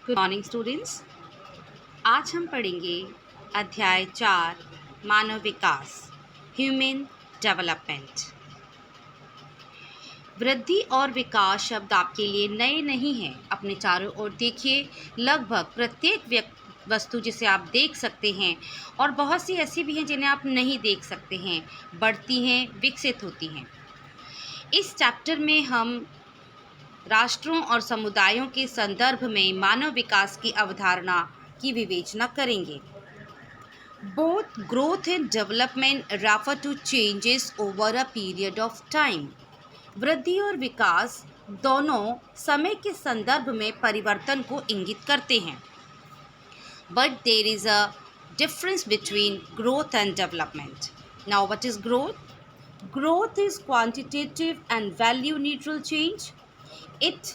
Good morning students. आज हम पढ़ेंगे अध्याय 4 मानव विकास ह्यूमन डेवलपमेंट। वृद्धि और विकास शब्द आपके लिए नए नहीं हैं। अपने चारों ओर देखिए, लगभग प्रत्येक वस्तु जिसे आप देख सकते हैं और बहुत सी ऐसी भी हैं जिन्हें आप नहीं देख सकते हैं, बढ़ती हैं, विकसित होती हैं। इस चैप्टर में हम राष्ट्रों और समुदायों के संदर्भ में मानव विकास की अवधारणा की विवेचना करेंगे। Both growth and development refer to changes over a period of time. वृद्धि और विकास दोनों समय के संदर्भ में परिवर्तन को इंगित करते हैं। But there is a difference between growth and development. Now what is growth? Growth is quantitative and value neutral change. It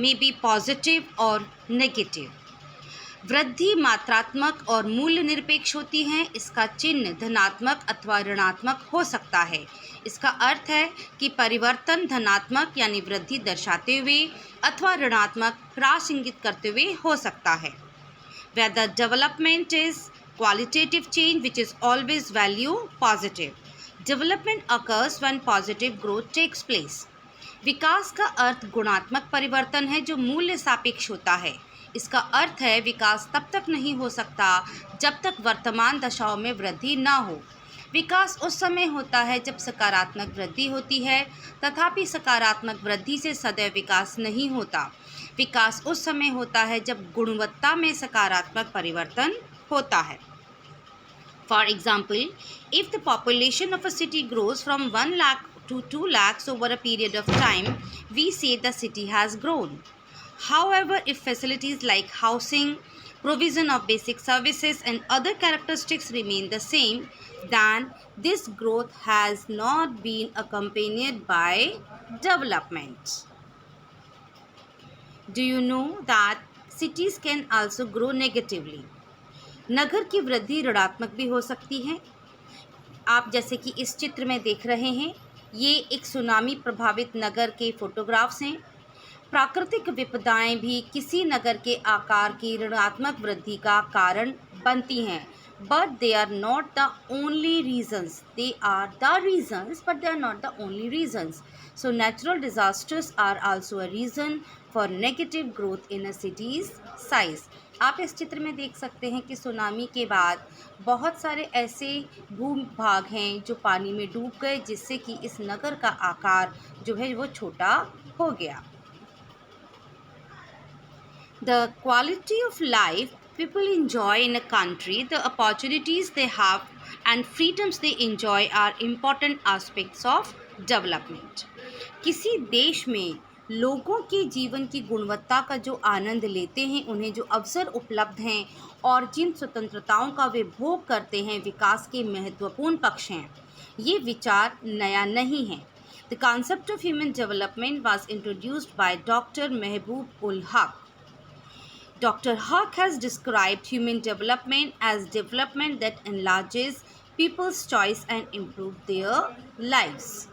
may be positive or negative. वृद्धि मात्रात्मक और मूल्य निरपेक्ष होती है। इसका चिन्ह धनात्मक अथवा ऋणात्मक हो सकता है। इसका अर्थ है कि परिवर्तन धनात्मक यानी वृद्धि दर्शाते हुए अथवा ऋणात्मक ह्रास इंगित करते हुए हो सकता है। Whether development is qualitative change which is always value positive. Development occurs when positive growth takes place. विकास का अर्थ गुणात्मक परिवर्तन है जो मूल्य सापेक्ष होता है। इसका अर्थ है विकास तब तक नहीं हो सकता जब तक वर्तमान दशाओं में वृद्धि ना हो। विकास उस समय होता है जब सकारात्मक वृद्धि होती है, तथापि सकारात्मक वृद्धि से सदैव विकास नहीं होता। विकास उस समय होता है जब गुणवत्ता में सकारात्मक परिवर्तन होता है। For example, if the population of a city grows from 1 lakh to 2 lakhs over a period of time, we say the city has grown. However, if facilities like housing, provision of basic services and other characteristics remain the same, then this growth has not been accompanied by development. Do you know that cities can also grow negatively? नगर की वृद्धि ऋणात्मक भी हो सकती है। आप जैसे कि इस चित्र में देख रहे हैं, ये एक सुनामी प्रभावित नगर के फोटोग्राफ्स हैं। प्राकृतिक विपदाएं भी किसी नगर के आकार की ऋणात्मक वृद्धि का कारण बनती हैं, but they are not the only reasons. They are the reasons but they are not the only reasons. So natural disasters are also a reason for negative growth in a cities size. आप इस चित्र में देख सकते हैं कि tsunami के बाद बहुत सारे ऐसे भूभाग हैं जो पानी में डूब गए, जिससे कि इस नगर का आकार जो है वो छोटा हो गया। The quality of life people enjoy in a country, the opportunities they have and freedoms they enjoy are important aspects of development. किसी देश में लोगों के जीवन की गुणवत्ता का जो आनंद लेते हैं, उन्हें जो अवसर उपलब्ध हैं और जिन स्वतंत्रताओं का वे भोग करते हैं, विकास के महत्वपूर्ण पक्ष हैं। ये विचार नया नहीं है। The concept of human development was introduced by Dr. Mehboob ul Haq. Dr. Haq has described human development as development that enlarges people's choice and improves their lives.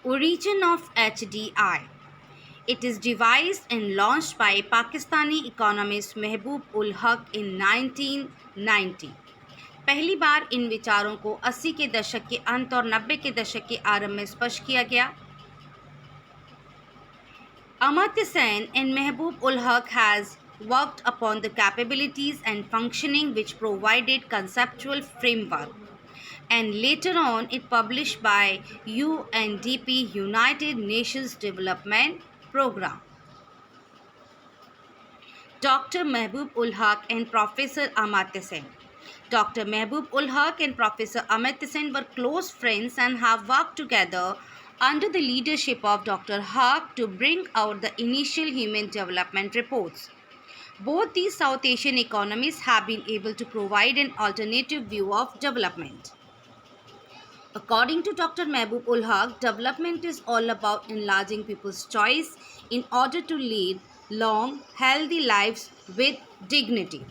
Origin of HDI. It is devised and launched by Pakistani economist Mehboob ul Haq in 1990. पहली बार इन विचारों को 80 के दशक के अंत और 90 के दशक के आरंभ में स्पष्ट किया गया। Amartya Sen and Mehboob ul Haq has worked upon the capabilities and functioning which provided conceptual framework, and later on it published by UNDP United Nations Development Program. Dr. Mehboob ul Haq and Professor Amartya Sen. Dr. Mehboob ul Haq and Professor Amartya Sen were close friends and have worked together under the leadership of Dr. Haq to bring out the initial human development reports. Both these South Asian economies have been able to provide an alternative view of development. According to Dr. Mehboob ul Haq, development is all about enlarging people's choice in order to lead long, healthy lives with dignity.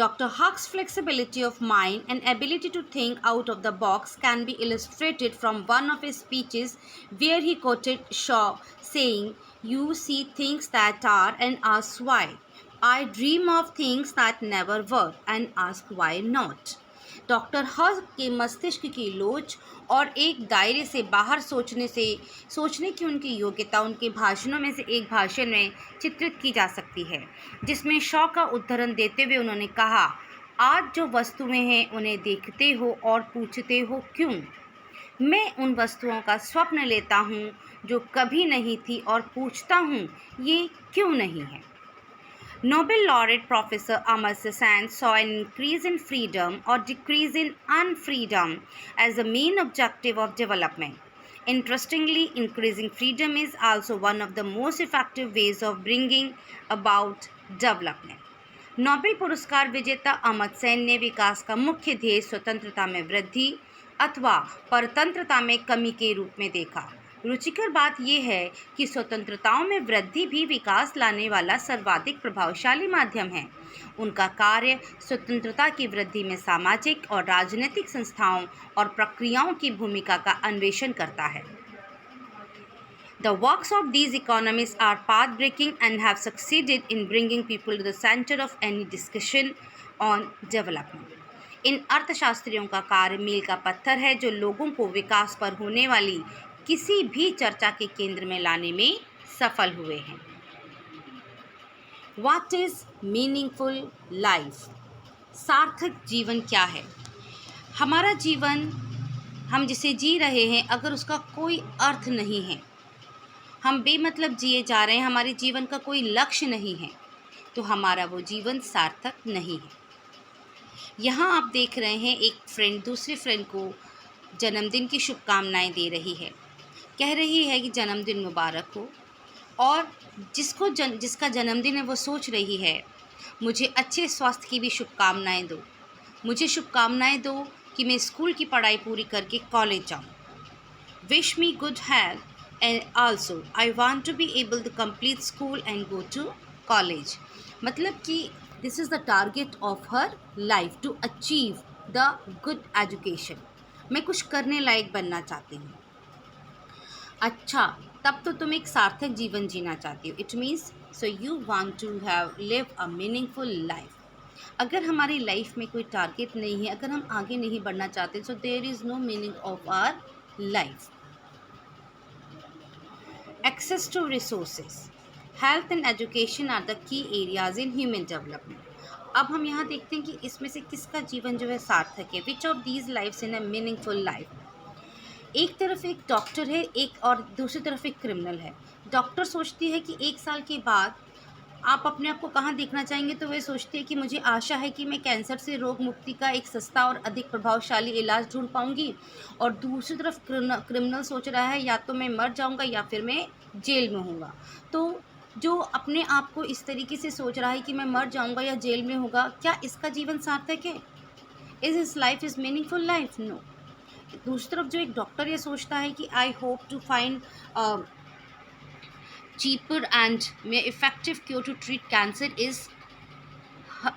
Dr. Huck's flexibility of mind and ability to think out of the box can be illustrated from one of his speeches where he quoted Shaw saying, "You see things that are and ask why. I dream of things that never were and ask why not." Doctor हक के मस्तिष्क की लोच और एक दायरे से बाहर सोचने की उनकी योग्यता उनके भाषणों में से एक भाषण में चित्रित की जा सकती है, जिसमें शॉ का उद्धरण देते हुए उन्होंने कहा, "आज जो वस्तुएं हैं उन्हें देखते हो और पूछते हो क्यों? मैं उन वस्तुओं का स्वप्न लेता हूँ जो कभी नहीं थी और पूछता हूँ ये क्यों नहीं है." Nobel laureate Professor Amartya Sen saw an increase in freedom or decrease in unfreedom as the main objective of development. Interestingly, increasing freedom is also one of the most effective ways of bringing about development. Nobel पुरस्कार विजेता अमर्त्य सेन ने विकास का मुख्य ध्येय स्वतंत्रता में वृद्धि अथवा परतंत्रता में कमी के रूप में देखा। रुचिकर बात यह है कि स्वतंत्रताओं में वृद्धि भी विकास लाने वाला सर्वाधिक प्रभावशाली माध्यम है। उनका कार्य स्वतंत्रता की वृद्धि में सामाजिक और राजनीतिक संस्थाओं और प्रक्रियाओं की भूमिका का अन्वेषण करता है। The works of these economists are path-breaking and have succeeded in bringing people to the center of any discussion on development. इन अर्थशास्त्रियों का कार्य मील का पत्थर है जो लोगों को विकास पर होने वाली किसी भी चर्चा के केंद्र में लाने में सफल हुए हैं। What is meaningful life? सार्थक जीवन क्या है? हमारा जीवन हम जिसे जी रहे हैं अगर उसका कोई अर्थ नहीं है, हम बेमतलब जिए जा रहे हैं, हमारे जीवन का कोई लक्ष्य नहीं है, तो हमारा वो जीवन सार्थक नहीं है। यहाँ आप देख रहे हैं एक फ्रेंड दूसरे फ्रेंड को जन्मदिन की शुभकामनाएं दे रही है, कह रही है कि जन्मदिन मुबारक हो, और जिसका जन्मदिन है वो सोच रही है मुझे अच्छे स्वास्थ्य की भी शुभकामनाएं दो, मुझे शुभकामनाएं दो कि मैं स्कूल की पढ़ाई पूरी करके कॉलेज जाऊँ। Wish me good health and also I want to be able to complete school and go to college. मतलब कि this is the target of her life to achieve the good education. मैं कुछ करने लायक बनना चाहती हूँ। अच्छा, तब तो तुम एक सार्थक जीवन जीना चाहती हो। It means so you want to have live a meaningful life. अगर हमारी लाइफ में कोई टारगेट नहीं है, अगर हम आगे नहीं बढ़ना चाहते, so there is no meaning of our life. Access to resources, health and education are the key areas in human development. अब हम यहाँ देखते हैं कि इसमें से किसका जीवन जो है सार्थक है। Which of these lifes in a meaningful life. एक तरफ एक डॉक्टर है, एक और दूसरी तरफ एक क्रिमिनल है। डॉक्टर सोचती है कि 1 साल के बाद आप अपने आप को कहाँ देखना चाहेंगे, तो वह सोचती है कि मुझे आशा है कि मैं कैंसर से रोग मुक्ति का एक सस्ता और अधिक प्रभावशाली इलाज ढूंढ पाऊंगी। और दूसरी तरफ क्रिमिनल सोच रहा है या तो मैं मर जाऊंगा या फिर मैं जेल में होऊंगा। तो जो अपने आप को इस तरीके से सोच रहा है कि मैं मर जाऊंगा या जेल में होगा, क्या इसका जीवन सार्थक है? Is his life is meaningful life? No. दूसरी तरफ जो एक डॉक्टर ये सोचता है कि I hope to find cheaper and more effective cure to treat cancer, is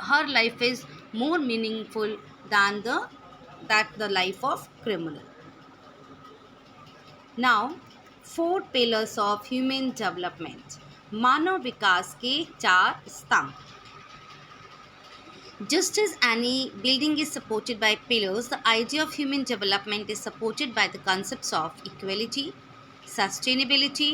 her life is more meaningful than the life of criminal. Now, 4 pillars of human development. मानव विकास के 4 स्तंभ। Just as any building is supported by pillars, the idea of human development is supported by the concepts of equality, sustainability,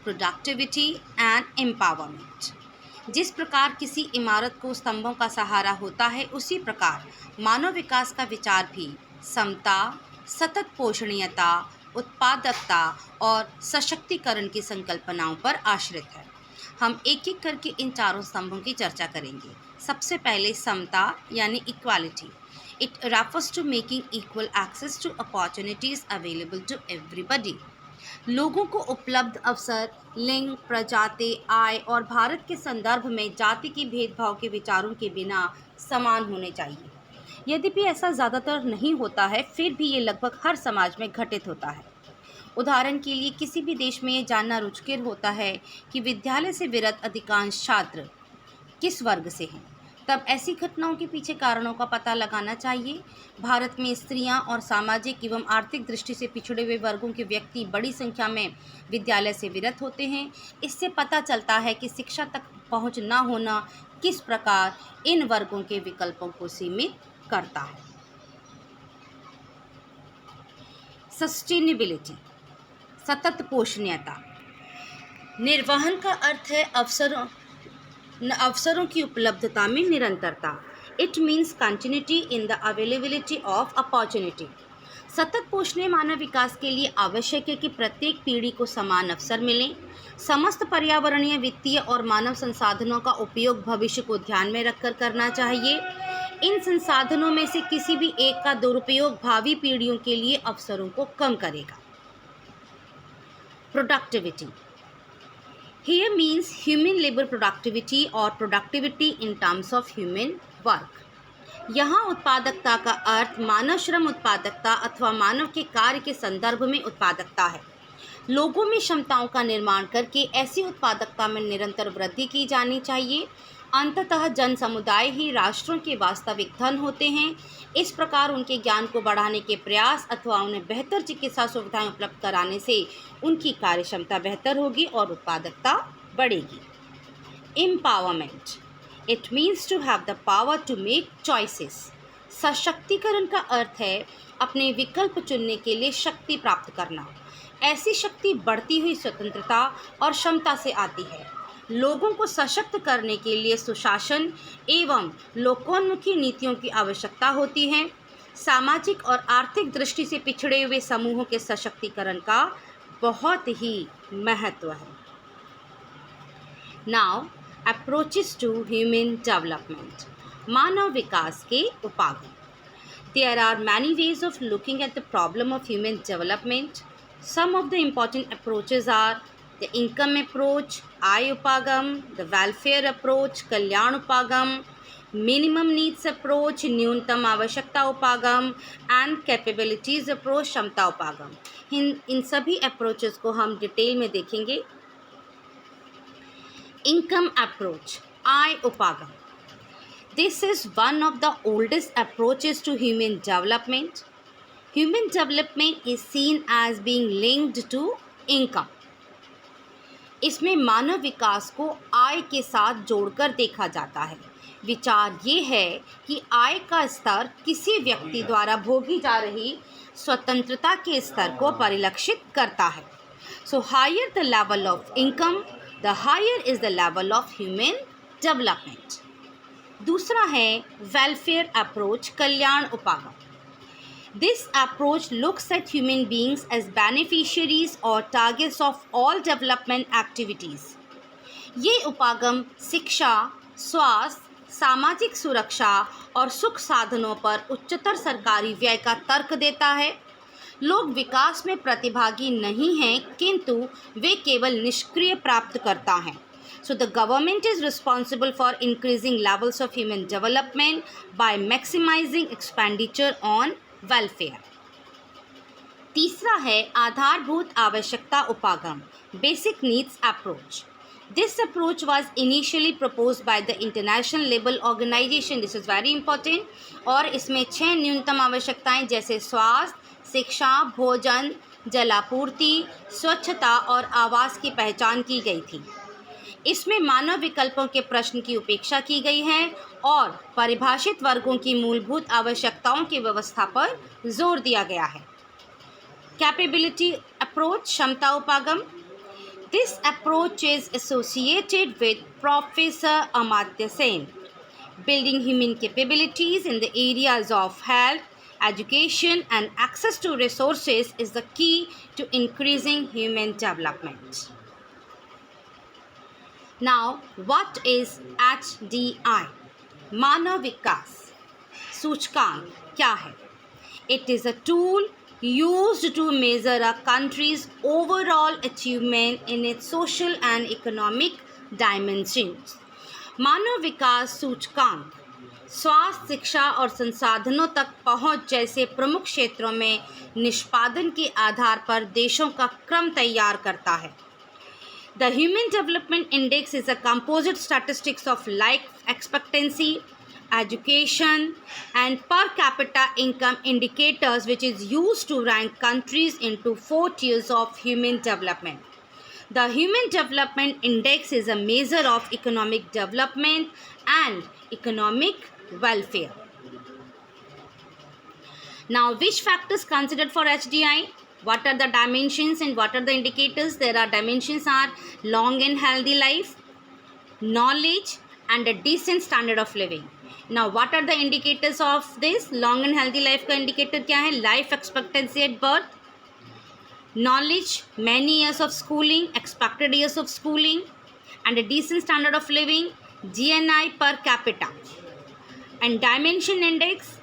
productivity and empowerment. जिस प्रकार किसी इमारत को स्तंभों का सहारा होता है, उसी प्रकार मानव विकास का विचार भी समता, सतत पोषणीयता, उत्पादकता और सशक्तिकरण की संकल्पनाओं पर आश्रित है। हम एक एक करके इन चारों स्तंभों की चर्चा करेंगे। सबसे पहले समता यानी equality. It refers to making equal access to opportunities available to everybody. लोगों को उपलब्ध अवसर लिंग, प्रजाति, आय और भारत के संदर्भ में जाति के भेदभाव के विचारों के बिना समान होने चाहिए। यद्यपि ऐसा ज़्यादातर नहीं होता है, फिर भी ये लगभग हर समाज में घटित होता है। उदाहरण के लिए किसी भी देश में ये जानना रुचिकर होता है कि विद्यालय से विरत अधिकांश छात्र किस वर्ग से हैं। तब ऐसी घटनाओं के पीछे कारणों का पता लगाना चाहिए। भारत में स्त्रियां और सामाजिक एवं आर्थिक दृष्टि से पिछड़े हुए वर्गों के व्यक्ति बड़ी संख्या में विद्यालय से विरत होते हैं। इससे पता चलता है कि शिक्षा तक पहुंच न होना किस प्रकार इन वर्गों के विकल्पों को सीमित करता है। सस्टेनेबिलिटी, सतत पोषणीयता। निर्वहन का अर्थ है अवसरों की उपलब्धता में निरंतरता। It means continuity in the availability of opportunity. सतत पोषणीय मानव विकास के लिए आवश्यक है कि प्रत्येक पीढ़ी को समान अवसर मिलें। समस्त पर्यावरणीय, वित्तीय और मानव संसाधनों का उपयोग भविष्य को ध्यान में रखकर करना चाहिए। इन संसाधनों में से किसी भी एक का दुरुपयोग भावी पीढ़ियों के लिए अवसरों को कम करेगा। Productivity here means human labor productivity or productivity in terms of human work। यहाँ उत्पादकता का अर्थ मानव श्रम उत्पादकता अथवा मानव के कार्य के संदर्भ में उत्पादकता है। लोगों में क्षमताओं का निर्माण करके ऐसी उत्पादकता में निरंतर वृद्धि की जानी चाहिए। अंततः जन समुदाय ही राष्ट्रों के वास्तविक धन होते हैं। इस प्रकार उनके ज्ञान को बढ़ाने के प्रयास अथवा उन्हें बेहतर चिकित्सा सुविधाएं उपलब्ध कराने से उनकी कार्य क्षमता बेहतर होगी और उत्पादकता बढ़ेगी। Empowerment, it means to have the power to make choices. सशक्तिकरण का अर्थ है अपने विकल्प चुनने के लिए शक्ति प्राप्त करना। ऐसी शक्ति बढ़ती हुई स्वतंत्रता और क्षमता से आती है। लोगों को सशक्त करने के लिए सुशासन एवं लोकोन्मुखी नीतियों की आवश्यकता होती है। सामाजिक और आर्थिक दृष्टि से पिछड़े हुए समूहों के सशक्तिकरण का बहुत ही महत्व है। Now approaches to human development, मानव विकास के उपागम। There are many ways of looking at the problem of human development. Some of the important approaches are the income approach, आय उपागम, the welfare approach, कल्याण उपागम, minimum needs approach, न्यूनतम आवश्यकता उपागम, and capabilities approach, क्षमता उपागम। इन सभी अप्रोचेस को हम डिटेल में देखेंगे। इनकम अप्रोच, आय उपागम। This is one of the oldest approaches to human development. Human development is seen as being linked to income. इसमें मानव विकास को आय के साथ जोड़कर देखा जाता है। विचार ये है कि आय का स्तर किसी व्यक्ति द्वारा भोगी जा रही स्वतंत्रता के स्तर को परिलक्षित करता है। So higher the level of income, the higher is the level of human development. दूसरा है वेलफेयर अप्रोच, कल्याण उपागम। This approach looks at human beings as beneficiaries or targets of all development activities. ये उपागम शिक्षा, स्वास्थ्य, सामाजिक सुरक्षा और सुख साधनों पर उच्चतर सरकारी व्यय का तर्क देता है। लोग विकास में प्रतिभागी नहीं हैं, किंतु वे केवल निष्क्रिय प्राप्त करता हैं। So the government is responsible for increasing levels of human development by maximizing expenditure on welfare. तीसरा है आधारभूत आवश्यकता उपागम, basic needs approach. This approach was initially proposed by the International Labour Organization. This is very important. और इसमें 6 न्यूनतम आवश्यकताएं जैसे स्वास्थ्य, शिक्षा, भोजन, जलापूर्ति, स्वच्छता और आवास की पहचान की गई थी। इसमें मानव विकल्पों के प्रश्न की उपेक्षा की गई है और परिभाषित वर्गों की मूलभूत आवश्यकताओं की व्यवस्था पर जोर दिया गया है। कैपेबिलिटी अप्रोच, क्षमता उपागम। This approach is associated with professor Amartya Sen. Building human capabilities in the areas of health, education and access to resources is the key to increasing human development. Now, what is HDI? मानव विकास सूचकांक क्या है? It is a tool used to measure a country's overall achievement in its social and economic dimensions. मानव विकास सूचकांक स्वास्थ्य, शिक्षा और संसाधनों तक पहुंच जैसे प्रमुख क्षेत्रों में निष्पादन के आधार पर देशों का क्रम तैयार करता है। The Human Development Index is a composite statistics of life expectancy, education, and per capita income indicators, which is used to rank countries into 4 tiers of human development. The Human Development Index is a measure of economic development and economic welfare. Now, which factors considered for HDI? What are the dimensions and what are the indicators? There are dimensions are long and healthy life, knowledge, and a decent standard of living. Now, what are the indicators of this? Long and healthy life का indicator क्या है? Life expectancy at birth, knowledge, many years of schooling, expected years of schooling, and a decent standard of living, GNI per capita. And dimension index,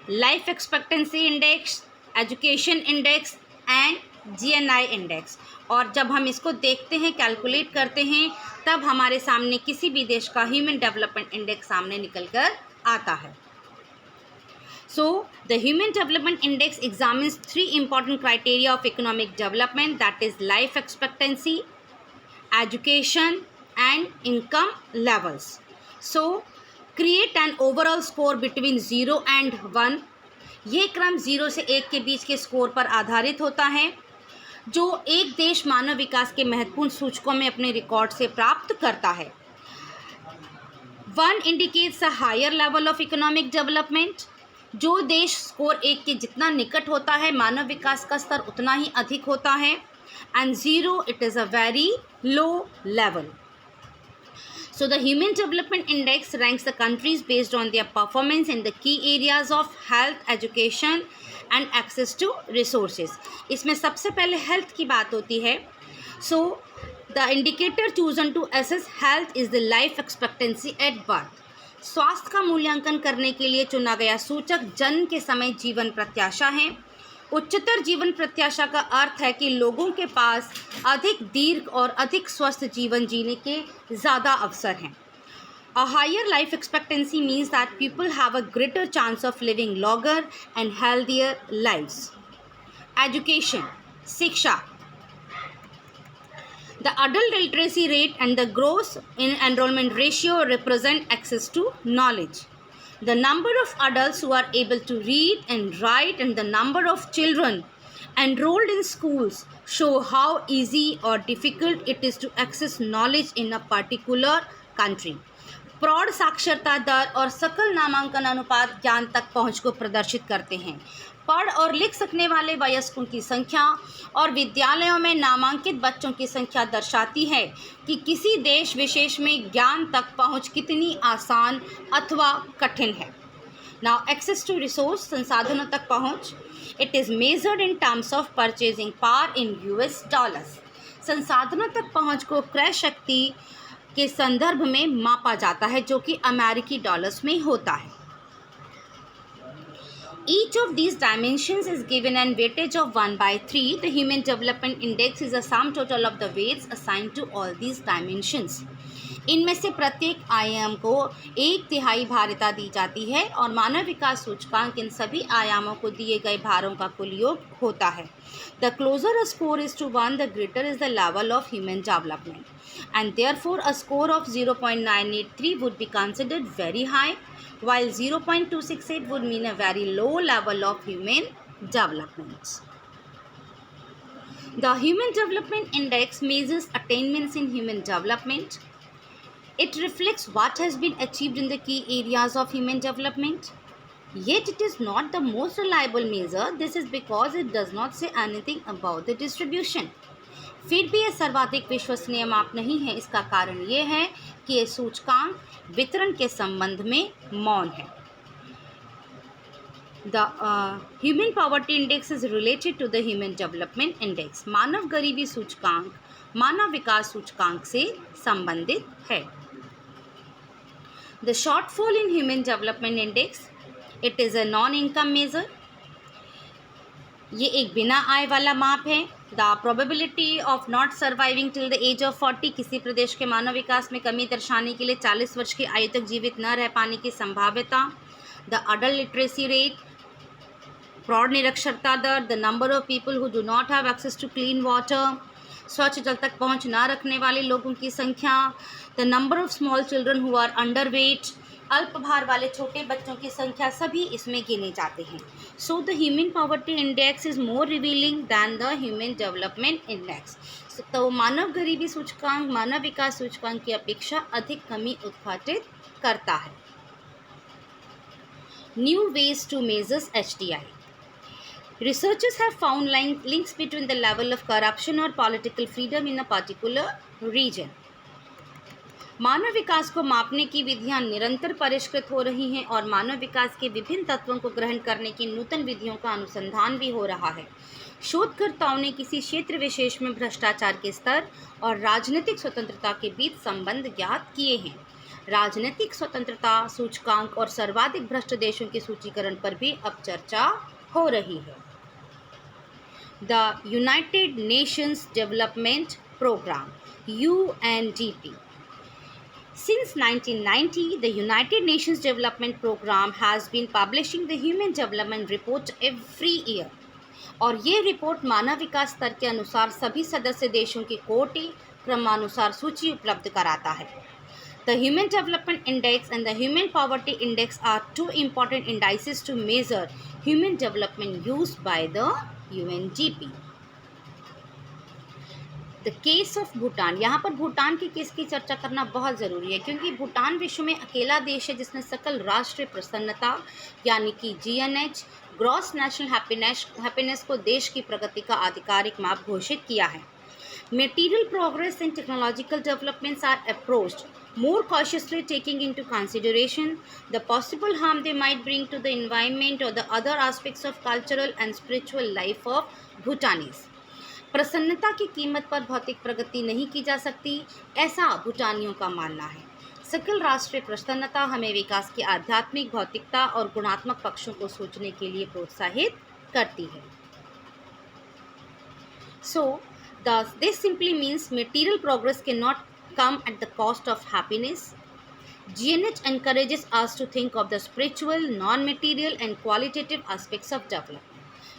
life expectancy index, education index and GNI index. और जब हम इसको देखते हैं, calculate करते हैं, तब हमारे सामने किसी भी देश का ह्यूमन डेवलपमेंट इंडेक्स सामने निकल कर आता है. So, the Human Development Index examines 3 important criteria of economic development, that is life expectancy, education and income levels. So, create an overall score between 0 and 1. ये क्रम 0 से 1 के बीच के स्कोर पर आधारित होता है, जो एक देश मानव विकास के महत्वपूर्ण सूचकों में अपने रिकॉर्ड से प्राप्त करता है. 1 indicates a higher level of economic development. जो देश स्कोर 1 के जितना निकट होता है, मानव विकास का स्तर उतना ही अधिक होता है. And 0, it is a very low level. So the Human Development Index ranks the countries based on their performance in the key areas of health, education and access to resources. इसमें सबसे पहले हेल्थ की बात होती है. So the indicator chosen to assess health is the life expectancy at birth. स्वास्थ्य का मूल्यांकन करने के लिए चुना गया सूचक जन्म के समय जीवन प्रत्याशा है. उच्चतर जीवन प्रत्याशा का अर्थ है कि लोगों के पास अधिक दीर्घ और अधिक स्वस्थ जीवन जीने के ज़्यादा अवसर हैं. A higher life expectancy means that people have a greater chance of living longer and healthier lives. Education, शिक्षा. The adult literacy rate and the gross enrollment ratio represent access to knowledge. The number of adults who are able to read and write and the number of children enrolled in schools show how easy or difficult it is to access knowledge in a particular country. प्रौढ़ साक्षरता दर और सकल नामांकन अनुपात ज्ञान तक पहुंच को प्रदर्शित करते हैं. पढ़ और लिख सकने वाले वयस्कों की संख्या और विद्यालयों में नामांकित बच्चों की संख्या दर्शाती है कि किसी देश विशेष में ज्ञान तक पहुंच कितनी आसान अथवा कठिन है. नाउ एक्सेस टू रिसोर्स, संसाधनों तक पहुंच. It is measured in terms of purchasing power in US dollars. संसाधनों तक पहुंच को क्रय शक्ति के संदर्भ में मापा जाता है, जो कि अमेरिकी डॉलर्स में होता है. Each of these dimensions is given an weightage of 1/3. The Human Development Index is a sum total of the weights assigned to all these dimensions. इनमें से प्रत्येक आयाम को 1/3 भारिता दी जाती है और मानव विकास सूचकांक इन सभी आयामों को दिए गए भारों का कुल योग होता है. The closer a score is to 1, the greater is the level of human development. And therefore, a score of 0.983 would be considered very high, while 0.268 would mean a very low level of human development. The Human Development Index measures attainments in human development. It reflects what has been achieved in the key areas of human development. Yet it is not the most reliable measure. This is because it does not say anything about the distribution. फिर भी यह सर्वाधिक विश्वसनीय माप नहीं है. इसका कारण ये है कि यह सूचकांक वितरण के संबंध में मौन है. The Human Poverty Index is related to the Human Development Index. मानव गरीबी सूचकांक मानव विकास सूचकांक से संबंधित है. The shortfall in Human Development Index, it is a non-income measure. ये एक बिना आय वाला माप है. The probability of not surviving till the age of 40, किसी प्रदेश के मानव विकास में कमी दर्शाने के लिए 40 वर्ष की आयु तक जीवित न रह पाने की संभाव्यता. The adult literacy rate, प्रौढ़ निरक्षरता दर. The number of people who do not have access to clean water, स्वच्छ जल तक पहुंच न रखने वाले लोगों की संख्या. The number of small children who are underweight, अल्प भार वाले छोटे बच्चों की संख्या सभी इसमें गिने जाते हैं। So the human poverty index is more revealing than the human development index. तो मानव गरीबी सूचकांक मानव विकास सूचकांक की अपेक्षा अधिक कमी उद्घाटित करता है। New ways to measure HDI। Researchers have found links between the level of corruption or political freedom in a particular region. मानव विकास को मापने की विधियां निरंतर परिष्कृत हो रही हैं और मानव विकास के विभिन्न तत्वों को ग्रहण करने की नूतन विधियों का अनुसंधान भी हो रहा है। शोधकर्ताओं ने किसी क्षेत्र विशेष में भ्रष्टाचार के स्तर और राजनीतिक स्वतंत्रता के बीच संबंध ज्ञात किए हैं। राजनीतिक स्वतंत्रता सूचकांक और सर्वाधिक भ्रष्ट देशों के सूचीकरण पर भी अब चर्चा हो रही है। The United Nations Development Program (UNDP). Since 1990, the United Nations Development Program has been publishing the Human Development Report every year. और ये रिपोर्ट मानव विकास स्तर के अनुसार सभी सदस्य देशों की कोटि क्रमानुसार सूची उपलब्ध कराता है। The Human Development Index and the Human Poverty Index are two important indices to measure human development used by the UNDP. The case of Bhutan. यहाँ पर भूटान के केस की चर्चा करना बहुत ज़रूरी है क्योंकि भूटान विश्व में अकेला देश है जिसने सकल राष्ट्रीय प्रसन्नता यानी कि GNH ग्रॉस नेशनल हैप्पीनेस को देश की प्रगति का आधिकारिक माप घोषित किया है। Material progress and technological developments are approached more cautiously, taking into consideration the possible harm they might bring to the environment or the other aspects of cultural and spiritual life of Bhutanese. प्रसन्नता की कीमत पर भौतिक प्रगति नहीं की जा सकती, ऐसा भूटानियों का मानना है। सकल राष्ट्रीय प्रसन्नता हमें विकास की आध्यात्मिक, भौतिकता और गुणात्मक पक्षों को सोचने के लिए प्रोत्साहित करती है। Thus, this simply means material progress cannot come at the cost of happiness. GNH encourages us to think of the spiritual, non-material and qualitative aspects of development.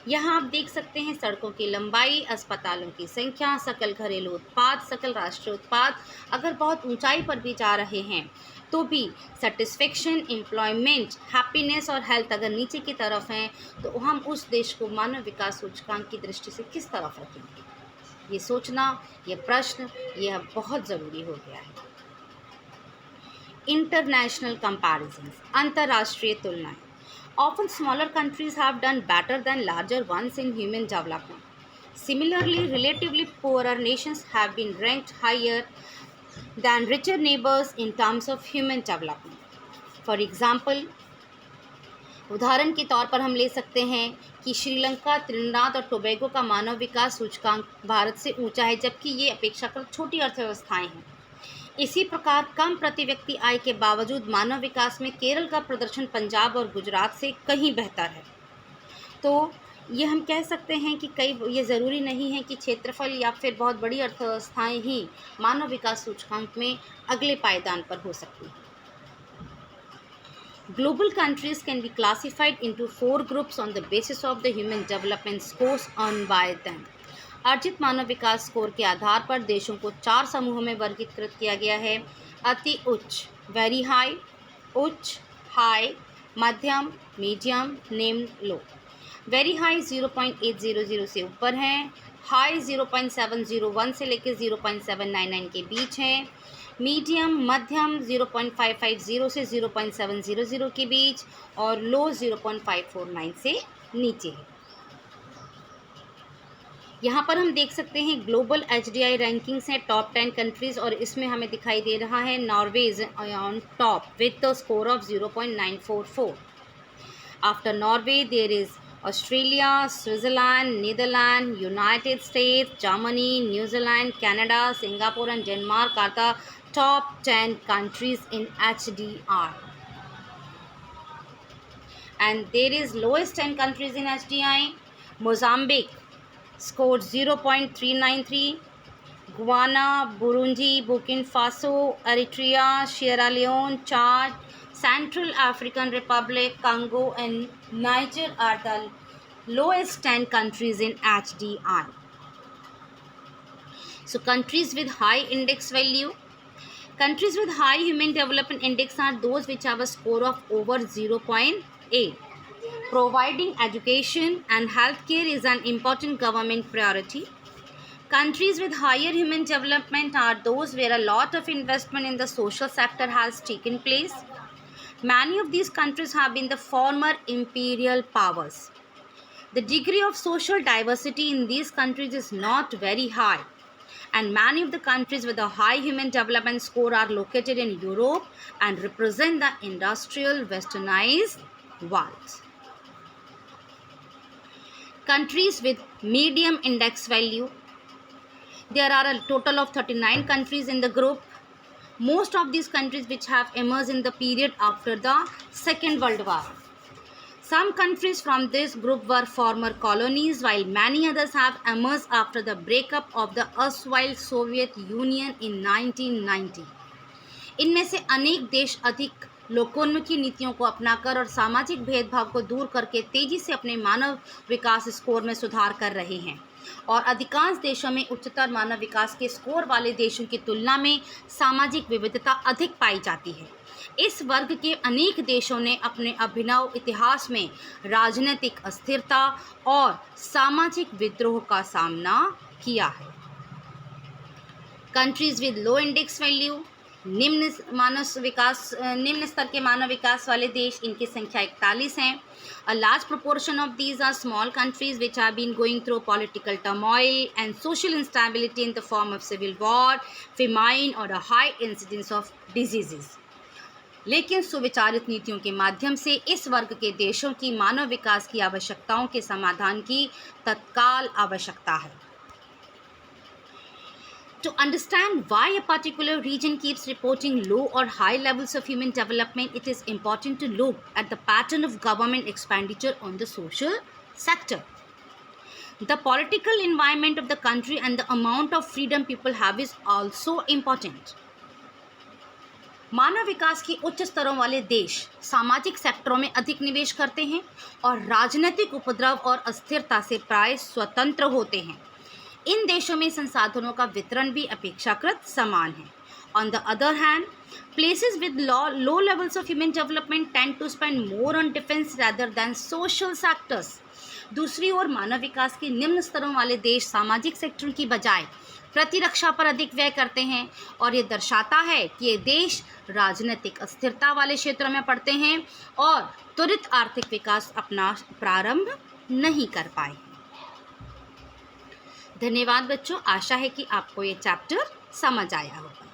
यहाँ आप देख सकते हैं सड़कों की लंबाई, अस्पतालों की संख्या, सकल घरेलू उत्पाद, सकल राष्ट्रीय उत्पाद अगर बहुत ऊंचाई पर भी जा रहे हैं तो भी सेटिस्फेक्शन, एम्प्लॉयमेंट, हैप्पीनेस और हेल्थ अगर नीचे की तरफ हैं तो हम उस देश को मानव विकास सूचकांक की दृष्टि से किस तरफ रखेंगे, ये सोचना, ये प्रश्न, यह बहुत ज़रूरी हो गया है। इंटरनेशनल कंपैरिजंस, अंतर्राष्ट्रीय तुलनाएं। Often smaller countries have done better than larger ones in human development. Similarly, relatively poorer nations have been ranked higher than richer neighbors in terms of human development. For example, उदाहरण के तौर पर हम ले सकते हैं कि श्रीलंका, त्रिनिदाद और टोबैगो का मानव विकास सूचकांक भारत से ऊंचा है जबकि ये अपेक्षाकृत छोटी अर्थव्यवस्थाएं हैं। इसी प्रकार कम प्रति व्यक्ति आय के बावजूद मानव विकास में केरल का प्रदर्शन पंजाब और गुजरात से कहीं बेहतर है। तो ये हम कह सकते हैं कि ये ज़रूरी नहीं है कि क्षेत्रफल या फिर बहुत बड़ी अर्थव्यवस्थाएं ही मानव विकास सूचकांक में अगले पायदान पर हो सकती हैं। Global countries can be classified into 4 groups on the basis of the human development scores earned by them. अर्जित मानव विकास स्कोर के आधार पर देशों को 4 समूहों में वर्गीकृत किया गया है। अति उच्च, वेरी हाई, उच्च, हाई, मध्यम, मीडियम, निम्न, लो। वेरी हाई 0.800 से ऊपर हैं, हाई 0.701 से लेकर 0.799 के बीच हैं, मीडियम मध्यम 0.550 से 0.700 के बीच और लो 0.549 से नीचे है। यहाँ पर हम देख सकते हैं ग्लोबल HDI रैंकिंग्स हैं टॉप 10 कंट्रीज़ और इसमें हमें दिखाई दे रहा है Norway is on top with the score of 0.944। After Norway there is Australia, Switzerland, Netherland, United States, Germany, New Zealand, Canada, Singapore and Denmark are the top 10 countries in HDI. And there is lowest 10 countries in HDI. Mozambique scored 0.393, Guyana, Burundi, Burkina Faso, Eritrea, Sierra Leone, Chad, Central African Republic, Congo and Niger are the lowest 10 countries in HDI. So countries with high index value, Countries with high human development index are those which have a score of over 0.8. Providing education and healthcare is an important government priority. Countries with higher human development are those where a lot of investment in the social sector has taken place. Many of these countries have been the former imperial powers. The degree of social diversity in these countries is not very high, and many of the countries with a high human development score are located in Europe and represent the industrial westernized world. Countries with medium index value. There are a total of 39 countries in the group. Most of these countries which have emerged in the period after the Second World War. Some countries from this group were former colonies, while many others have emerged after the breakup of the erstwhile Soviet Union in 1990. इनमें से अनेक देश अधिक लोकोन्मुखी नीतियों को अपनाकर और सामाजिक भेदभाव को दूर करके तेजी से अपने मानव विकास स्कोर में सुधार कर रहे हैं, और अधिकांश देशों में उच्चतर मानव विकास के स्कोर वाले देशों की तुलना में सामाजिक विविधता अधिक पाई जाती है। इस वर्ग के अनेक देशों ने अपने अभिनव इतिहास में राजनीतिक अस्थिरता और सामाजिक विद्रोह का सामना किया है। Countries with low index value, निम्न स्तर के मानव विकास वाले देश, इनकी संख्या 41 हैं। A large proportion of these are small countries which have been going through political turmoil and social instability in the form of civil war, famine or a high incidence of diseases. लेकिन सुविचारित नीतियों के माध्यम से इस वर्ग के देशों की मानव विकास की आवश्यकताओं के समाधान की तत्काल आवश्यकता है। To understand why a particular region keeps reporting low or high levels of human development, it is important to look at the pattern of government expenditure on the social sector. The political environment of the country and the amount of freedom people have is also important. मानव विकास के उच्च स्तरों वाले देश सामाजिक सेक्टरों में अधिक निवेश करते हैं और राजनीतिक उपद्रव और अस्थिरता से प्राय स्वतंत्र होते हैं। इन देशों में संसाधनों का वितरण भी अपेक्षाकृत समान है। On the other hand, places with low levels of human development tend to spend more on defense rather than social sectors. दूसरी ओर मानव विकास के निम्न स्तरों वाले देश सामाजिक सेक्टर की बजाय प्रतिरक्षा पर अधिक व्यय करते हैं, और ये दर्शाता है कि ये देश राजनीतिक अस्थिरता वाले क्षेत्रों में पड़ते हैं और त्वरित आर्थिक विकास अपना प्रारंभ नहीं कर पाए। धन्यवाद बच्चों, आशा है कि आपको ये चैप्टर समझ आया होगा।